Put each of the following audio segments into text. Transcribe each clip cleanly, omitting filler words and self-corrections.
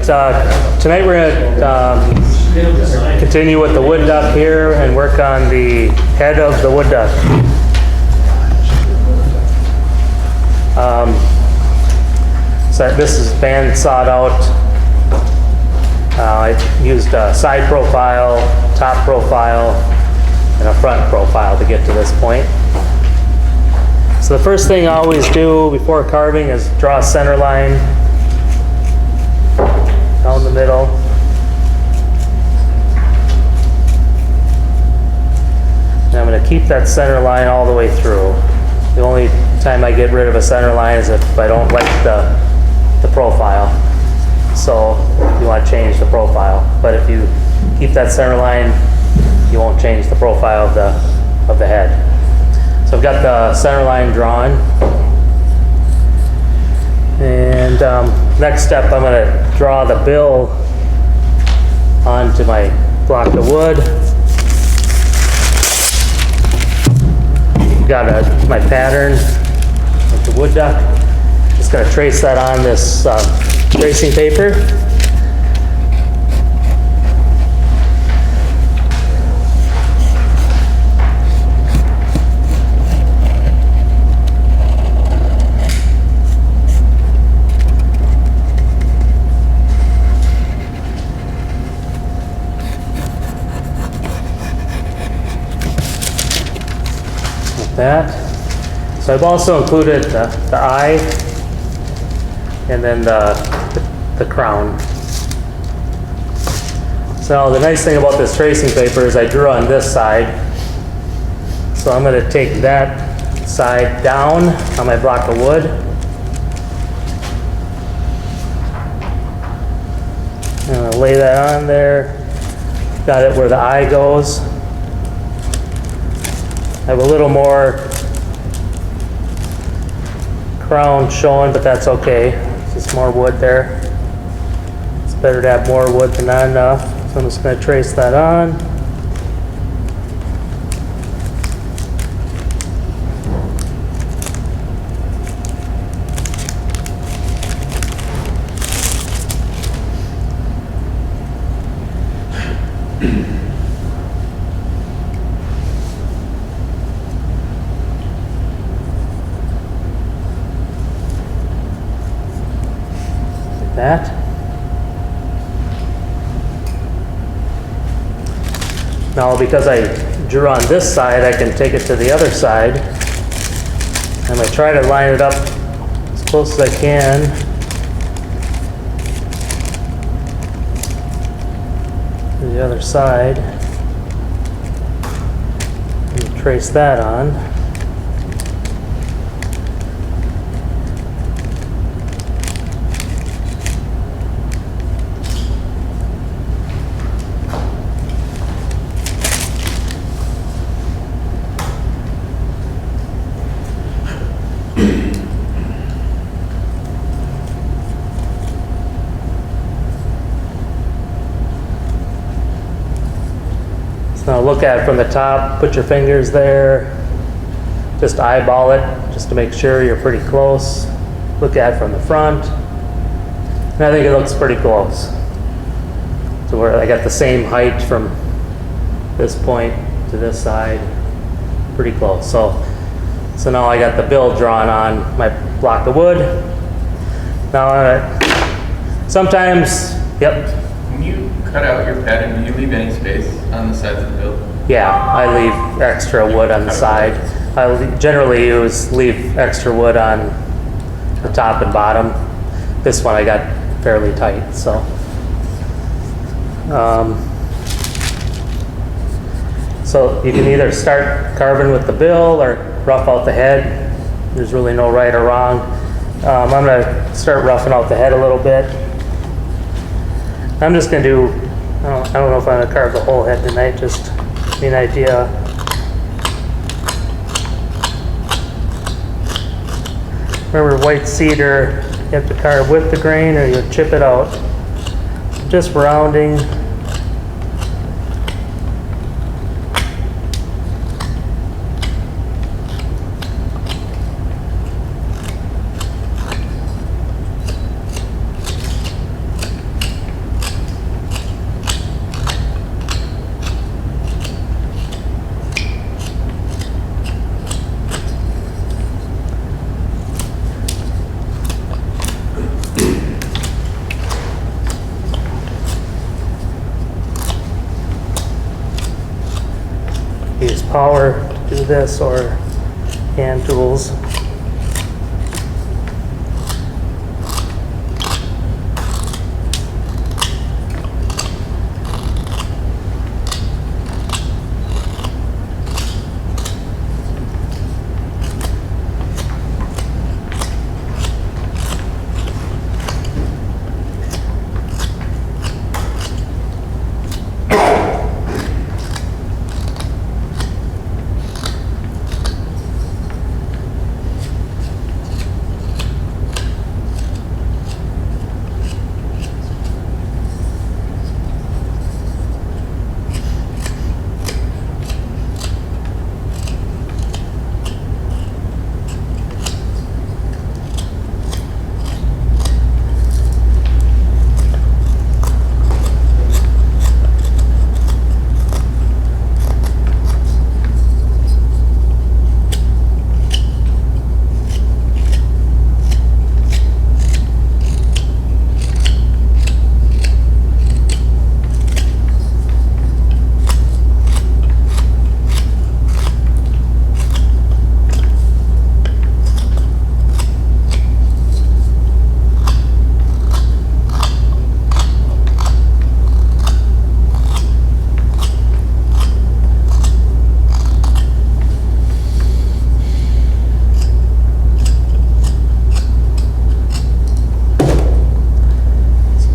tonight we're gonna continue with the wood duck here and work on the head of the wood duck. So this is band sawed out. I used a side profile, top profile, and a front profile to get to this point. So the first thing I always do before carving is draw a center line down the middle. And I'm going to keep that center line all the way through. The only time I get rid of a center line is if I don't like the profile. So you want to change the profile. But if you keep that center line, you won't change the profile of the head. So I've got the center line drawn. And next step, I'm going to draw the bill onto my block of wood. Got my pattern of the wood duck. Just going to trace that on this tracing paper. That. So I've also included the eye and then the crown. So the nice thing about this tracing paper is I drew on this side. So I'm going to take that side down on my block of wood. I'm going to lay that on there. Got it where the eye goes. I have a little more crown showing, but that's okay. It's just more wood there. It's better to have more wood than not enough. So I'm just going to trace that on. That. Now because I drew on this side, I can take it to the other side. I'm going to try to line it up as close as I can. To the other side. And trace that on. Now look at it from the top, put your fingers there, just eyeball it, just to make sure you're pretty close. Look at it from the front, and I think it looks pretty close. So where I got the same height from this point to this side, pretty close. So now I got the bill drawn on my block of wood. Now sometimes, yep. When you cut out your pattern, do you leave any space on the sides of the build? Yeah, I leave extra wood on the side. I generally leave extra wood on the top and bottom. This one I got fairly tight, so. So you can either start carving with the bill or rough out the head. There's really no right or wrong. I'm gonna start roughing out the head a little bit. I'm just gonna do, I don't know if I'm gonna carve the whole head tonight, just give me an idea. Remember white cedar, you have to carve with the grain or you chip it out. Just rounding. power to do this or hand tools.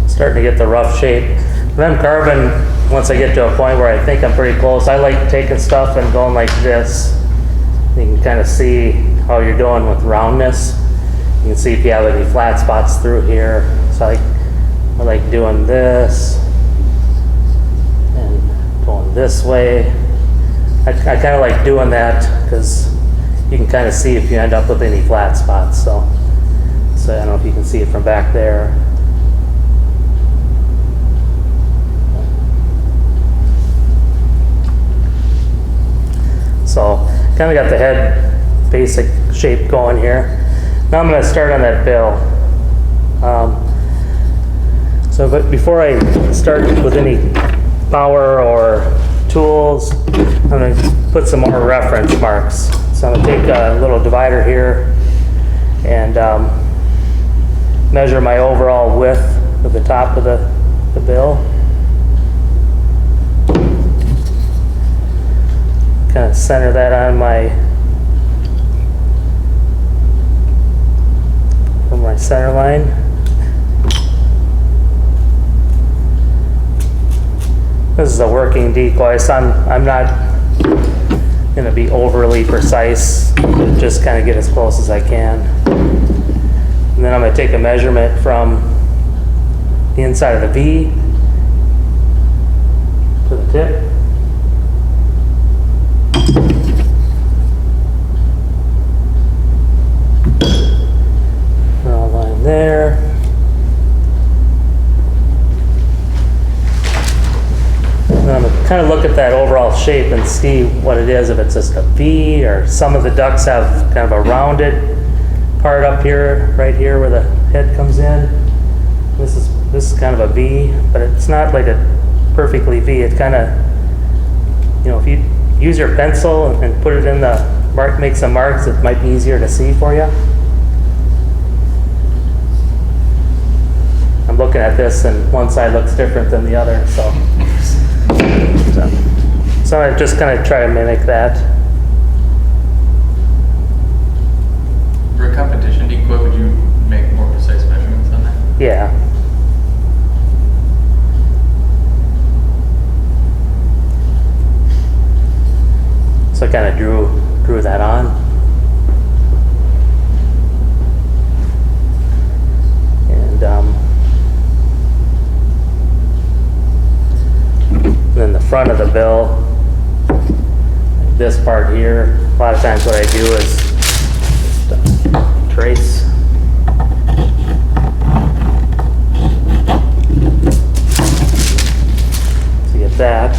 Starting to get the rough shape. Then carving, once I get to a point where I think I'm pretty close, I like taking stuff and going like this. You can kind of see how you're doing with roundness. You can see if you have any flat spots through here. So I like doing this and going this way. I kind of like doing that because you can kind of see if you end up with any flat spots. So I don't know if you can see it from back there. So kind of got the head basic shape going here. Now I'm going to start on that bill. But before I start with any power or tools, I'm going to put some more reference marks. So I'm going to take a little divider here and measure my overall width of the top of the bill. Kind of center that on my center line. This is a working decoy, so I'm not going to be overly precise. Just kind of get as close as I can. And then I'm going to take a measurement from the inside of the V to the tip. Draw a line there. And then I'm going to kind of look at that overall shape and see what it is, if it's just a V or some of the ducks have kind of a rounded part up here, right here where the head comes in. This is kind of a V, but it's not like a perfectly V. It kind of, if you use your pencil and put it in the mark, make some marks, it might be easier to see for you. I'm looking at this and one side looks different than the other, so I just kind of try to mimic that. For a competition decoy, would you make more precise measurements on that? Yeah. So I kind of drew that on. And then the front of the bill, this part here, a lot of times what I do is just trace. So you get that.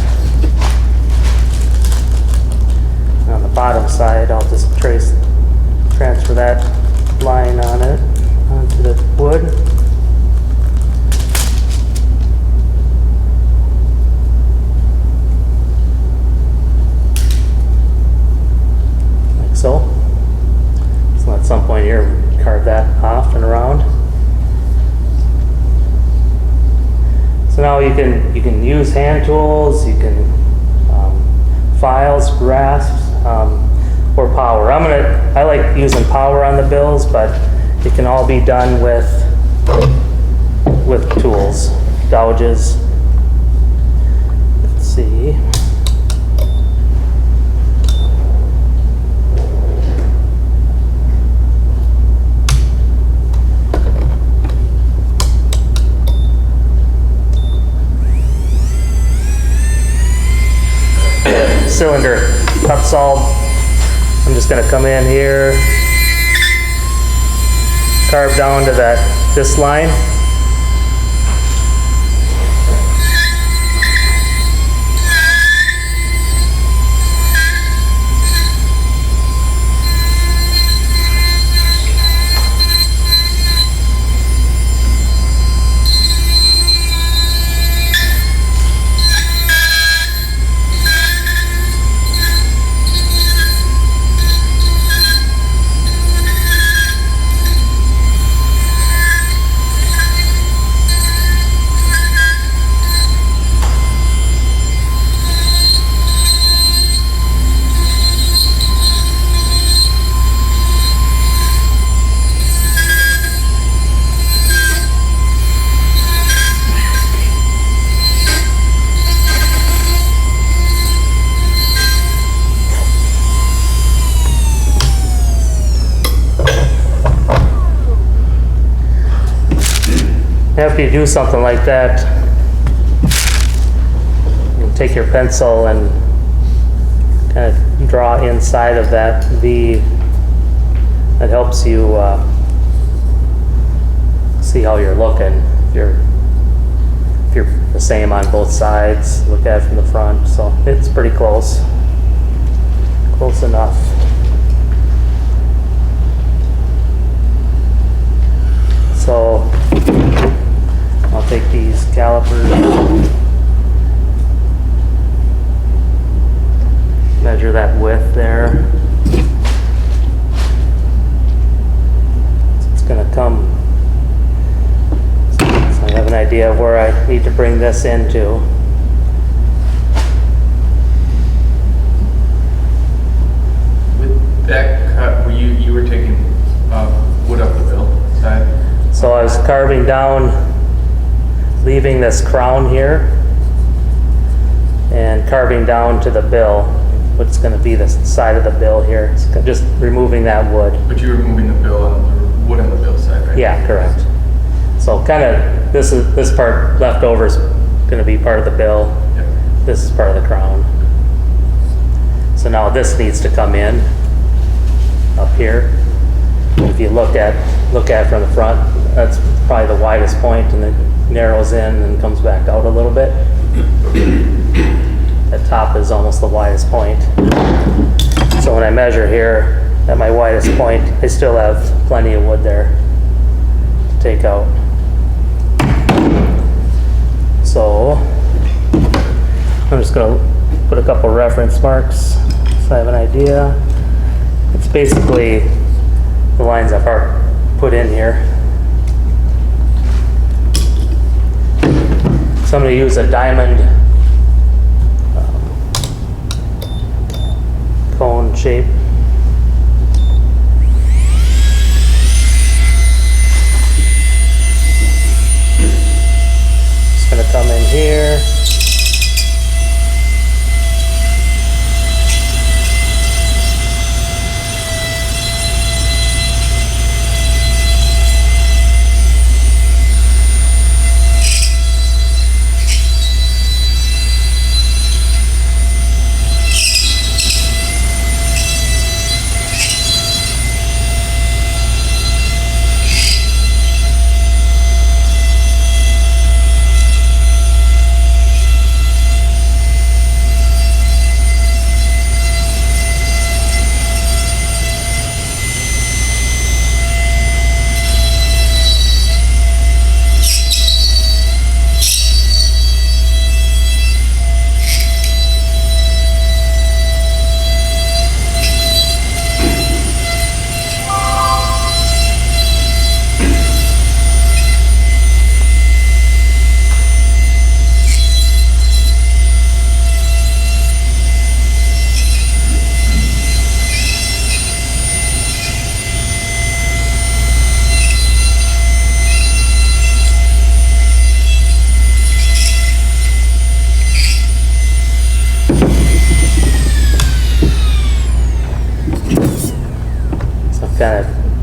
On the bottom side, I'll just transfer that line on it onto the wood. carve that off and around. So now you can use hand tools, you can files, grasps, or power. I like using power on the bills, but it can all be done with tools, gouges. Let's see. Cylinder cuts all. I'm just going to come in here, carve down to this line. After you do something like that, you take your pencil and kind of draw inside of that V. That helps you see how you're looking. If you're the same on both sides, look at it from the front. So it's pretty close. Close enough. So I'll take these calipers, measure that width there. It's going to come, so I have an idea of where I need to bring this into. With that cut, you were taking wood up the bill side? So I was carving down, leaving this crown here, and carving down to the bill, what's going to be the side of the bill here. It's just removing that wood. But you're removing the bill on the wood on the bill side, right? Yeah, correct. So kind of this part left over is going to be part of the bill. Yep. This is part of the crown. So now this needs to come in up here. If you look at it from the front, that's probably the widest point, and it narrows in and comes back out a little bit. That top is almost the widest point. So when I measure here at my widest point, I still have plenty of wood there to take out. So I'm just going to put a couple reference marks so I have an idea. It's basically the lines I've put in here. So I'm going to use a diamond cone shape. Just going to come in here.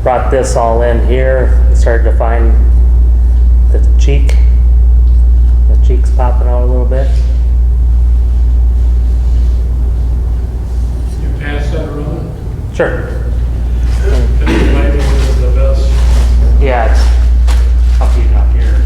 Brought this all in here, started to find the cheek's popping out a little bit. You pass that around? Sure. Can you light it the best? Yeah, I'll keep it up here.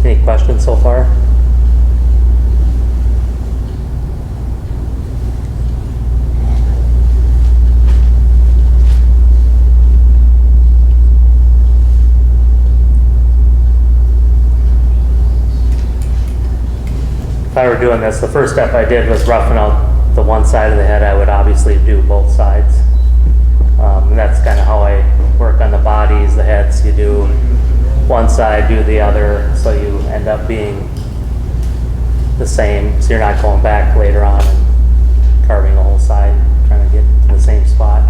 Any questions so far? If I were doing this, the first step I did was roughing out the one side of the head. I would obviously do both sides. And that's kind of how I work on the bodies, the heads. You do one side, do the other, so you end up being the same. So you're not going back later on and carving the whole side, trying to get to the same spot.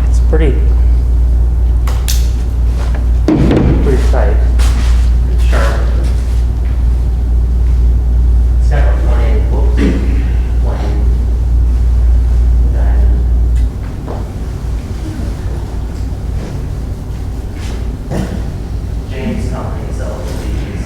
It's pretty tight, pretty sharp. It's got a plain diamond. James Company sells these.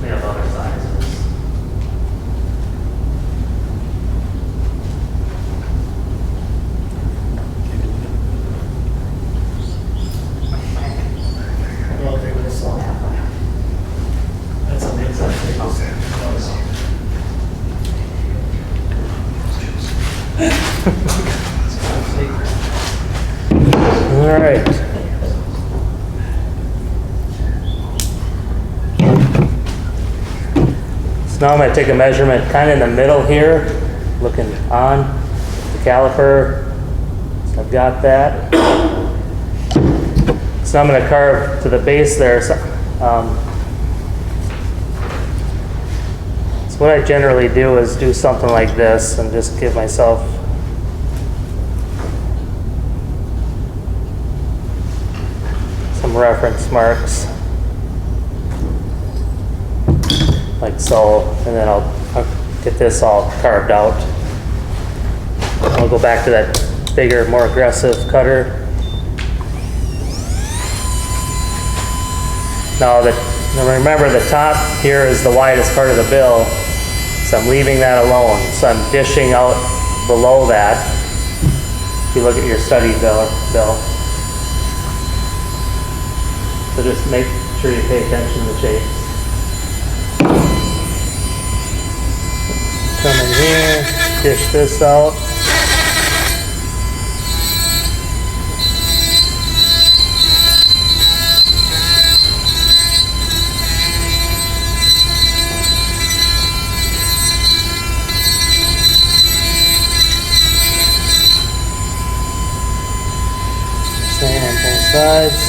They have other sizes. That's a big size. All right. So now I'm going to take a measurement kind of in the middle here, looking on the caliper. So I've got that. So I'm going to carve to the base there. So what I generally do is do something like this and just give myself some reference marks. Like so, and then I'll get this all carved out. I'll go back to that bigger, more aggressive cutter. Now remember the top here is the widest part of the bill, so I'm leaving that alone. So I'm dishing out below that. If you look at your study bill. So just make sure you pay attention to the shapes. Come in here, dish this out. Same on both sides.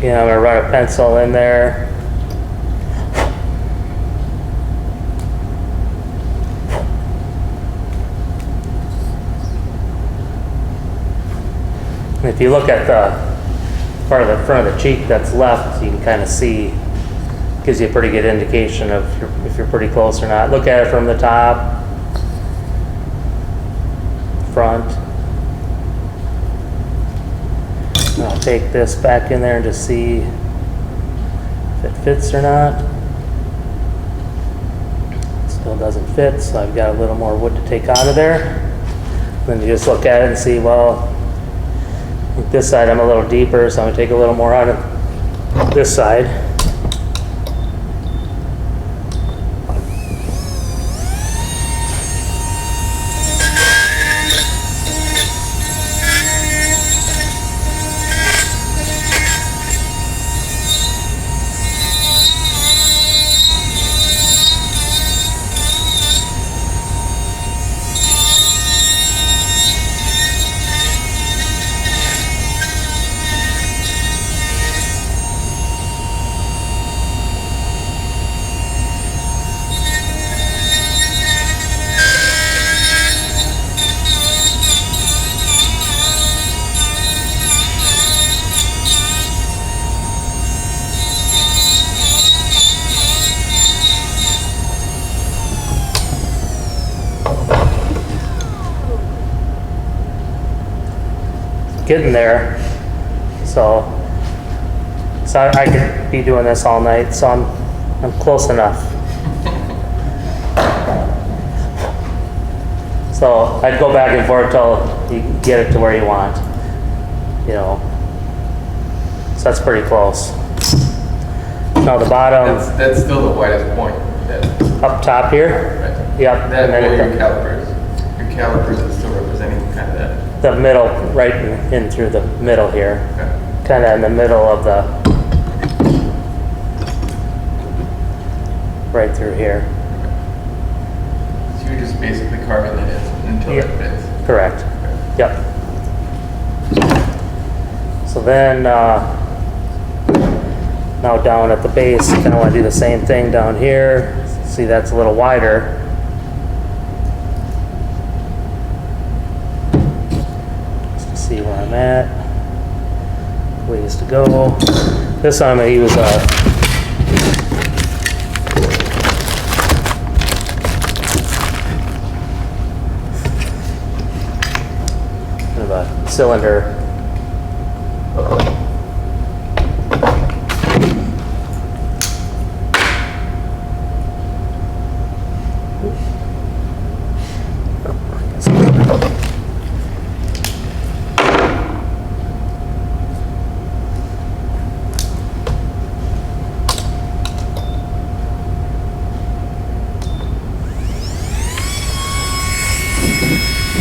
You know, I'm gonna run a pencil in there. And if you look at the part of the front of the cheek that's left, you can kind of see, gives you a pretty good indication of if you're pretty close or not. Look at it from the top, front. And I'll take this back in there and just see if it fits or not. Still doesn't fit, so I've got a little more wood to take out of there. Then you just look at it and see, well, with this side I'm a little deeper, so I'm gonna take a little more out of this side. Getting there, so I could be doing this all night, so I'm close enough. So I'd go back and forth till you get it to where you want, you know. So that's pretty close. Now the bottom, That's still the widest point. up top here. Right. Yep. That And then way at your calipers. Your calipers is still representing kind of that. the middle, right in through the middle here. Okay. Kind of in the middle of the, right through here. So you're just basically carving it in until Yep. it fits. Correct. Okay. Yep. So then, now down at the base, kind of want to do the same thing down here. See, that's a little wider. Just to see where I'm at. Ways to go. This one I'm going to use kind of a cylinder.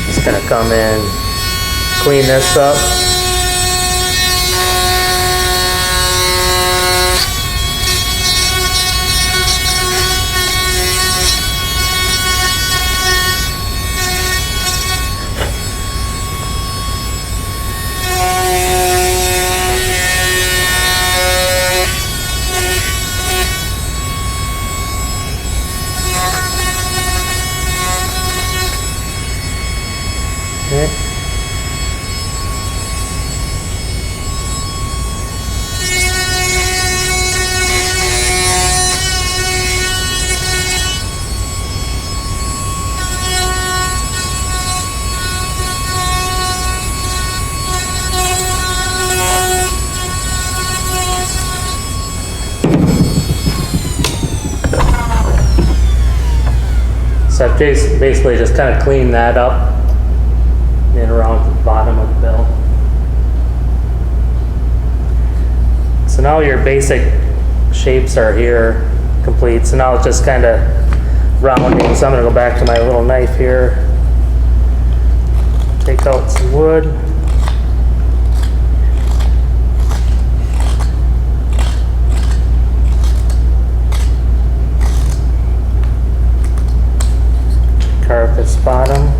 Just gonna come in, clean this up. Okay. So I've basically just kind of cleaned that up and around the bottom of the bill. So now your basic shapes are here complete. So now it's just kind of rounding. So I'm going to go back to my little knife here. Take out some wood. Carve this bottom.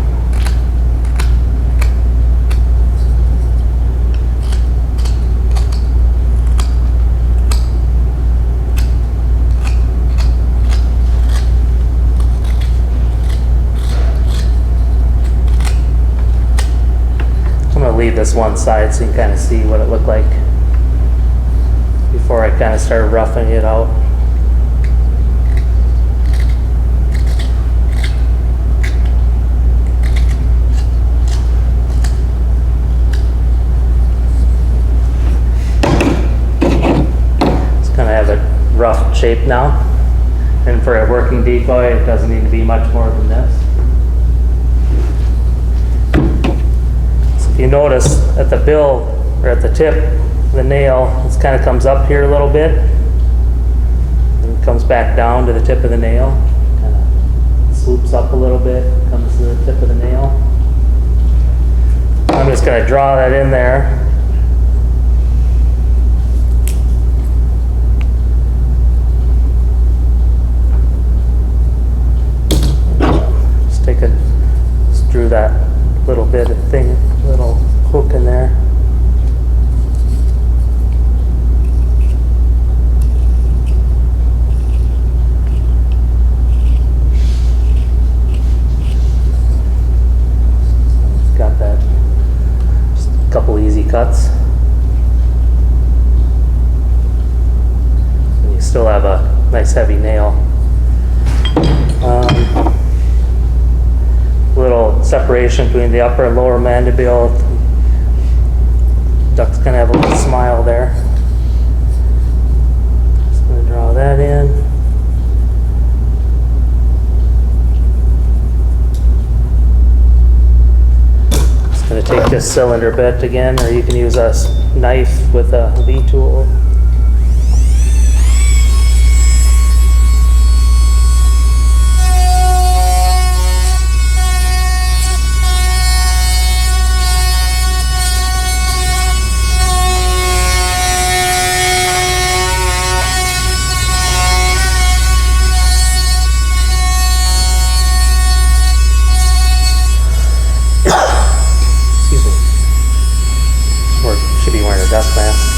leave this one side so you can kind of see what it looked like before I kind of started roughing it out. Just kind of have it rough shape now. And for a working decoy, it doesn't need to be much more than this. So if you notice at the bill, or at the tip, the nail, it kind of comes up here a little bit. And comes back down to the tip of the nail. Kind of swoops up a little bit, comes to the tip of the nail. I'm just going to draw that in there. Just drew that little bit of thing, little hook in there. Got that. Just a couple easy cuts. And you still have a nice heavy nail. Little separation between the upper and lower mandible. Duck's gonna have a little smile there. Just gonna draw that in. Just gonna take this cylinder bit again, or you can use a knife with a V-tool. Dust mask.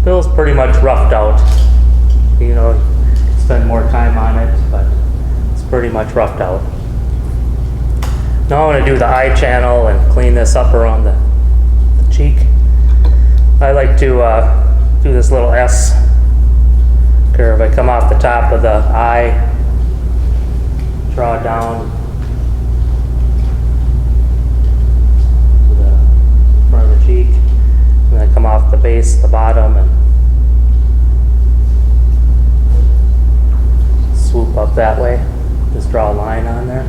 Bill's pretty much roughed out. You know, spend more time on it, but it's pretty much roughed out. Now I want to do the eye channel and clean this up around the cheek. I like to do this little S curve. I come off the top of the eye, draw down to the front of the cheek, and then I come off the base, the bottom, and swoop up that way. Just draw a line on there.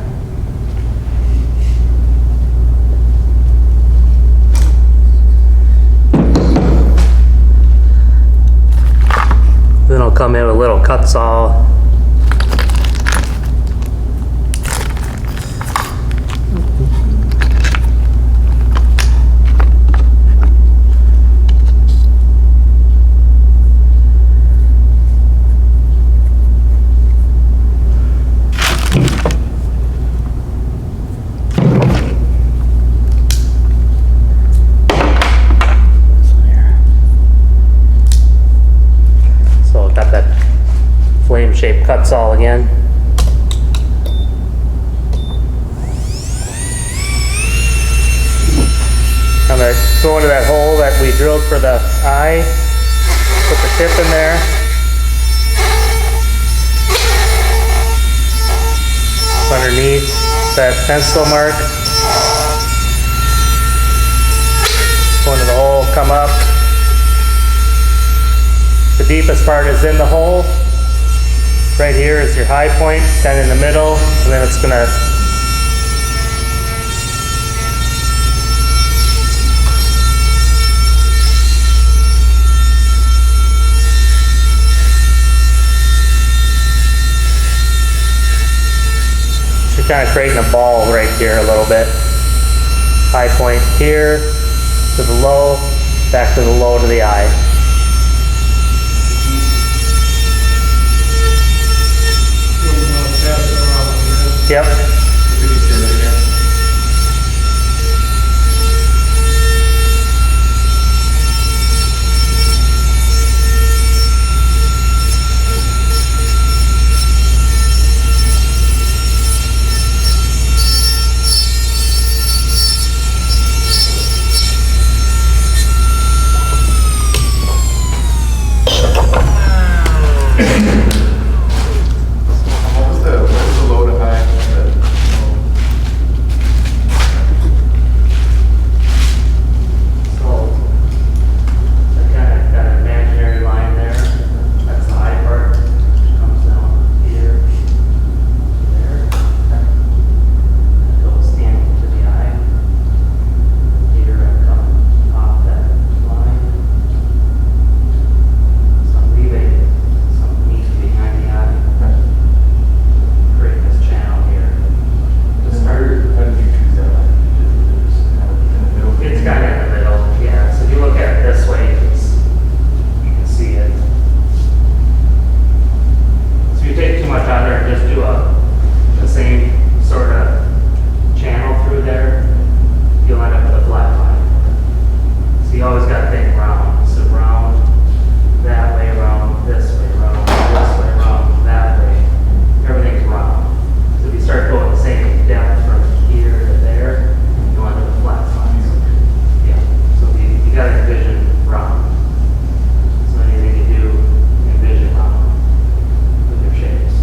Then I'll come in with a little cut saw. Shape cut saw again. I'm going to go into that hole that we drilled for the eye, put the tip in there. Underneath that pencil mark. Go into the hole, come up. The deepest part is in the hole. Right here is your high point, kind of in the middle, and then it's going to kind of creating a ball right here a little bit. High point here to the low, back to the low to the eye. Wouldn't want to pass it around like that. Yep. Could you say that again? What was the low to high? So, I kind of got an imaginary line there. That's the high part, which comes down here, there. That goes in to the eye. Here I come off that line. So I'm leaving some meat behind the eye. Creating this channel here. To start. How did you choose that line? Just kind of in the middle? It's kind of in the middle, yeah. So if you look at it this way, you can see it. So if you take too much out there and just do the same sort of channel through there, you'll end up with a flat line. So you always got to think round. So round, that way, round, this way, round, this way, round, that way. Everything's round. So if you start going the same depth from here to there, you'll end up with flat lines. Yeah, so you gotta envision round. So anything you do, envision round with your shapes.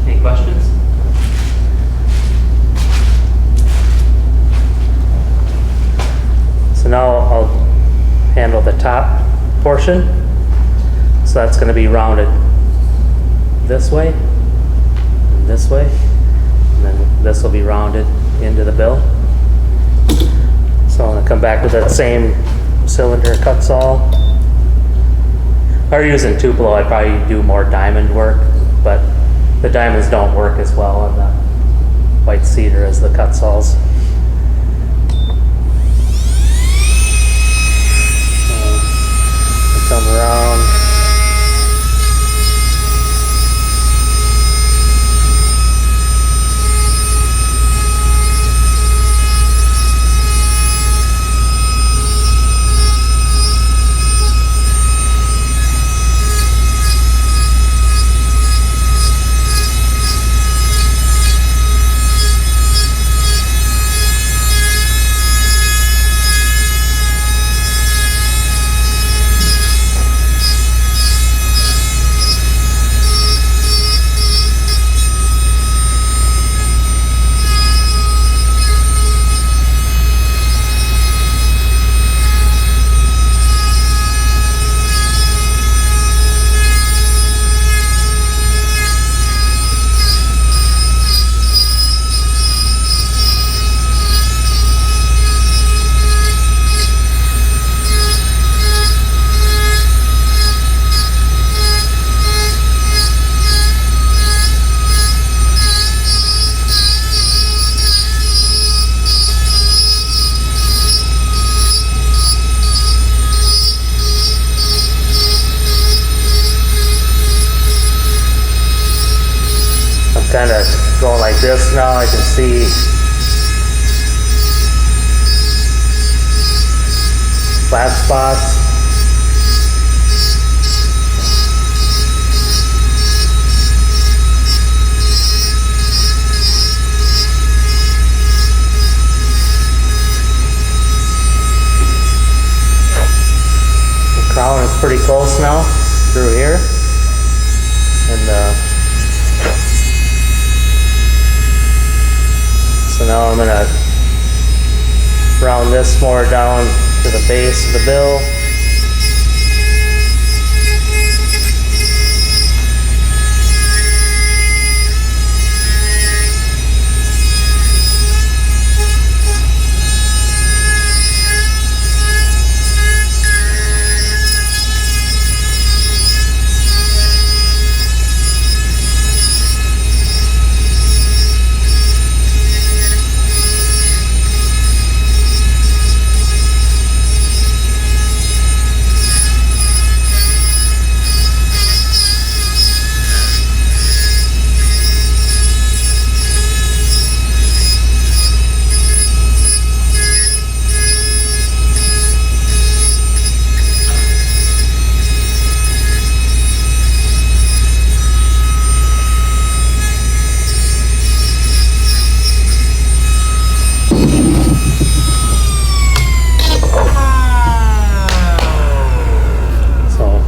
Any questions? So now I'll handle the top portion. So that's going to be rounded this way, and this way, and then this will be rounded into the bill. So I'm going to come back with that same cylinder cut saw. If I were using Tupelo, I'd probably do more diamond work, but the diamonds don't work as well on the white cedar as the cut saws. Come around. kind of going like this now. I can see flat spots. The crown is pretty close now through here. And so now I'm gonna round this more down to the base of the bill.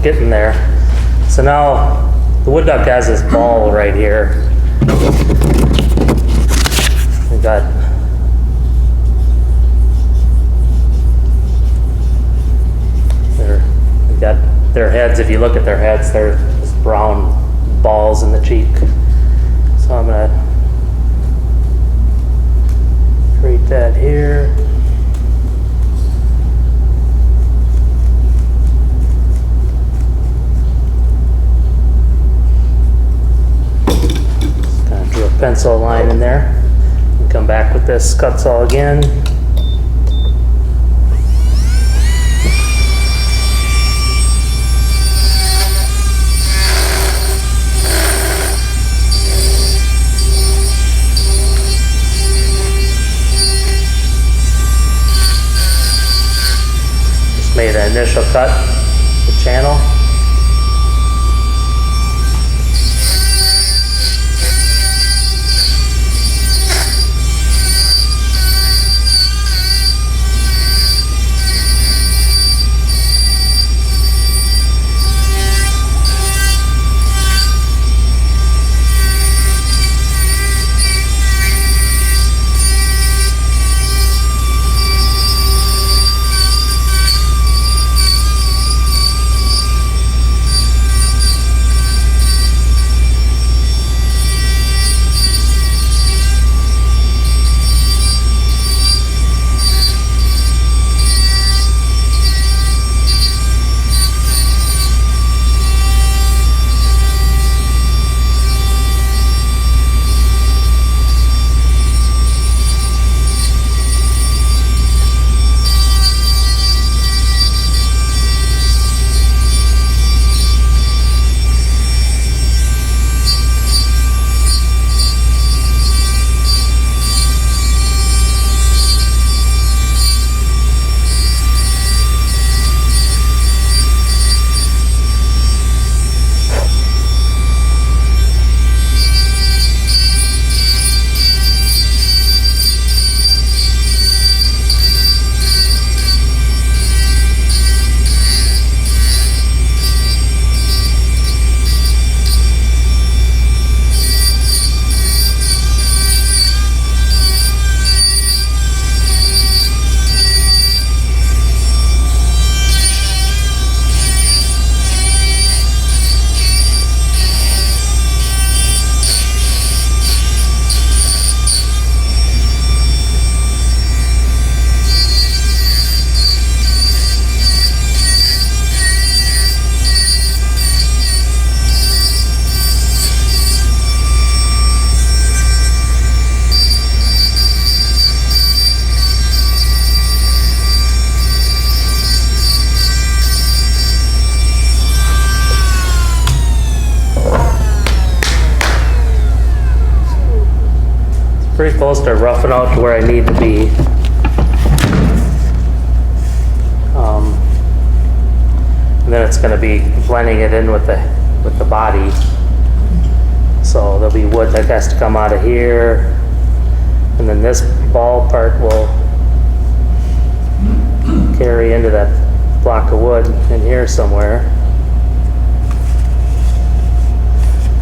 Getting there. So now the wood duck has this ball right here. We got their heads. If you look at their heads, they're just brown balls in the cheek. So I'm gonna create that here. Pencil line in there and come back with this cut saw again. Just made an initial cut, the channel. close to roughing out to where I need to be. And then it's going to be blending it in with the body. So there'll be wood that has to come out of here, and then this ball part will carry into that block of wood in here somewhere.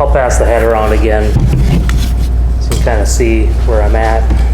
I'll pass the head around again so you can kind of see where I'm at.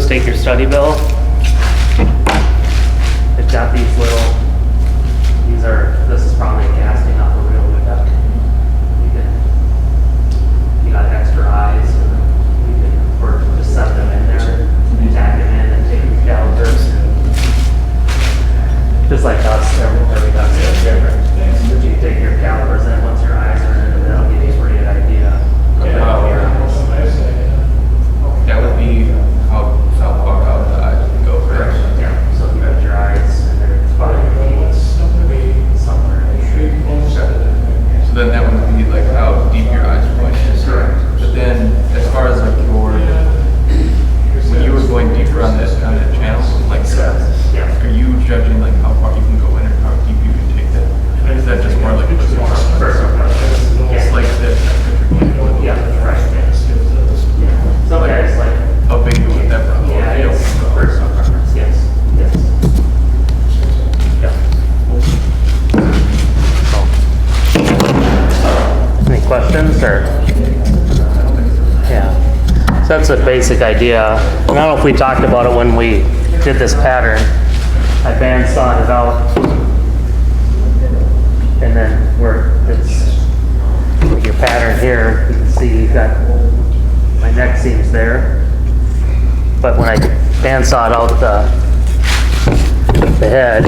Take your study bill. It's got these little, this is probably a casting off a real wood duck. You got extra eyes, or just set them in there, tag them in and take these calipers. Just like us, every duck's different. But you take your calipers in, once your eyes are in, and that'll give you a pretty good idea of your eyes. That would be how far out the eyes would go, right? Yeah, so if you got your eyes and they're somewhere in here. So then that would be like how deep your eyes point is. Correct. But then as far as like when you were going deeper on that channel, like Yeah. are you judging like how far you can go in or how deep you can take that? Is that just more like It's like this? Yeah, right. Yeah. Some guys like, How big you want that problem? yeah, it's personal preference, yes, yes. Yeah. Any questions or? Yeah. So that's a basic idea. I don't know if we talked about it when we did this pattern. I bandsawed it out. And then your pattern here, you can see you've got my neck seams there. But when I bandsawed out the head,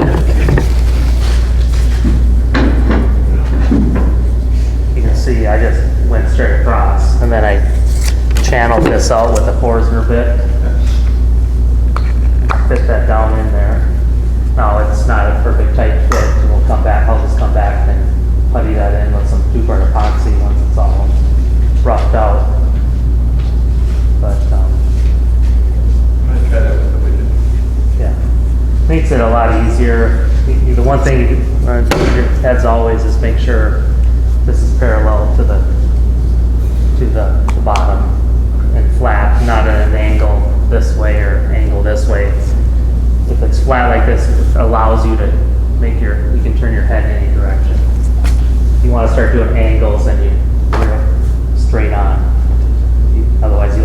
you can see I just went straight across, and then I channeled this out with a Forstner bit. Fit that down in there. Now, it's not a perfect tight fit, and we'll come back, I'll just come back and putty that in with some 2-part epoxy once it's all roughed out. But, I'm gonna try that with the widget. yeah, makes it a lot easier. The one thing you run through your heads always is make sure this is parallel to the bottom and flat, not at an angle this way or angle this way. If it's flat like this, it allows you to you can turn your head in any direction. If you want to start doing angles, then you're straight on. Otherwise,